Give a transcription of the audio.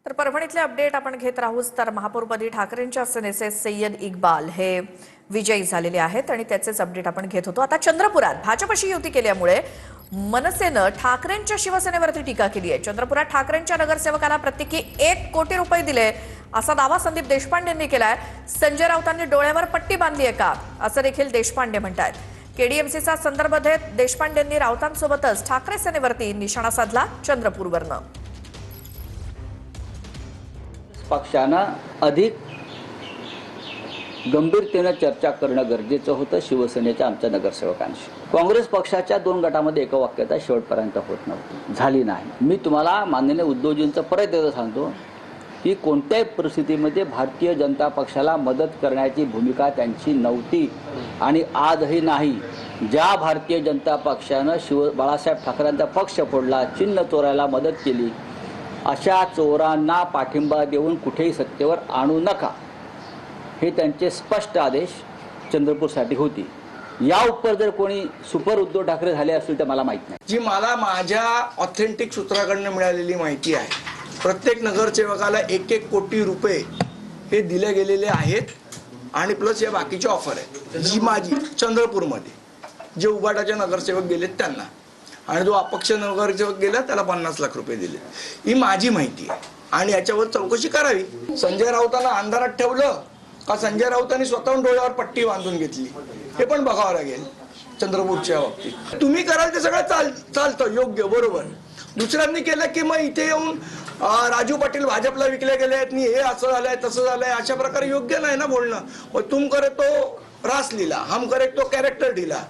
तर परभणीतले अपडेट आपण घेत राहूच तर महापौरपदी ठाकरेंच्या सेनेचे सय्यद इक्बाल हे विजयी झालेले आहेत आणि त्याचेच अपडेट आपण घेत होतो। आता चंद्रपुरात भाजपशी युती केल्यामुळे मनसेनं ठाकरेंच्या शिवसेनेवरती टीका केली आहे। चंद्रपुरात ठाकरेंच्या नगरसेवकाला प्रत्येकी 1 कोटी रुपये दिले असा दावा संदीप देशपांडेंनी केलाय। संजय राऊतांनी डोळ्यावर पट्टी बांधली आहे का असं देखील देशपांडे म्हणतात। केडीएमसीचा संदर्भ देत देशपांडेंनी राऊतांसोबतच ठाकरे सेनेवरती निशाणा साधला चंद्रपूरवरनं। पक्षानं अधिक गंभीरतेने चर्चा करणं गरजेचं होतं शिवसेनेच्या आमच्या नगरसेवकांशी। काँग्रेस पक्षाच्या 2 गटामध्ये एकवाक्यता शेवटपर्यंत होत नव्हती, झाली नाही। मी तुम्हाला माननीय उद्धवजींचं परत एकदा सांगतो की कोणत्याही परिस्थितीमध्ये भारतीय जनता पक्षाला मदत करण्याची भूमिका त्यांची नव्हती आणि आजही नाही। ज्या भारतीय जनता पक्षानं बाळासाहेब ठाकरेंचा पक्ष फोडला, चिन्ह चोरायला मदत केली, अशा चोरांना पाठिंबा देऊन कुठेही सत्तेवर आणू नका, हे त्यांचे स्पष्ट आदेश चंद्रपूरसाठी होती। या उपर जर कोणी सुपर उद्धव ठाकरे झाले असतील तर मला माहित नाही। जी मला माझ्या ऑथेंटिक सूत्राकडून मिळालेली माहिती आहे, प्रत्येक नगरसेवकाला 1-1 कोटी रुपये हे दिले गेलेले आहेत आणि प्लस या बाकीची ऑफर आहे जी माझी चंद्रपूरमध्ये जे उबाटाचे नगरसेवक गेलेत त्यांना, आणि जो अपक्ष नगरसेवक गेला त्याला 50 लाख रुपये दिले। ही माझी माहिती आहे आणि याच्यावर चौकशी करावी। संजय राऊतांना अंधारात ठेवलं का संजय राऊतांनी स्वतःहून डोळ्यावर पट्टी बांधून घेतली हे पण बघावं लागेल। चंद्रपूरच्या बाबतीत तुम्ही कराल ते सगळं चालतं, योग्य, बरोबर। दुसऱ्यांनी केलं की मग इथे येऊन राजू पाटील भाजपला विकले गेले आहेत, हे असं झालंय तसं झालंय, अशा प्रकारे योग्य नाही ना बोलणं। तुम करे तो रास लीला, हम करे तो कॅरेक्टर ढीला।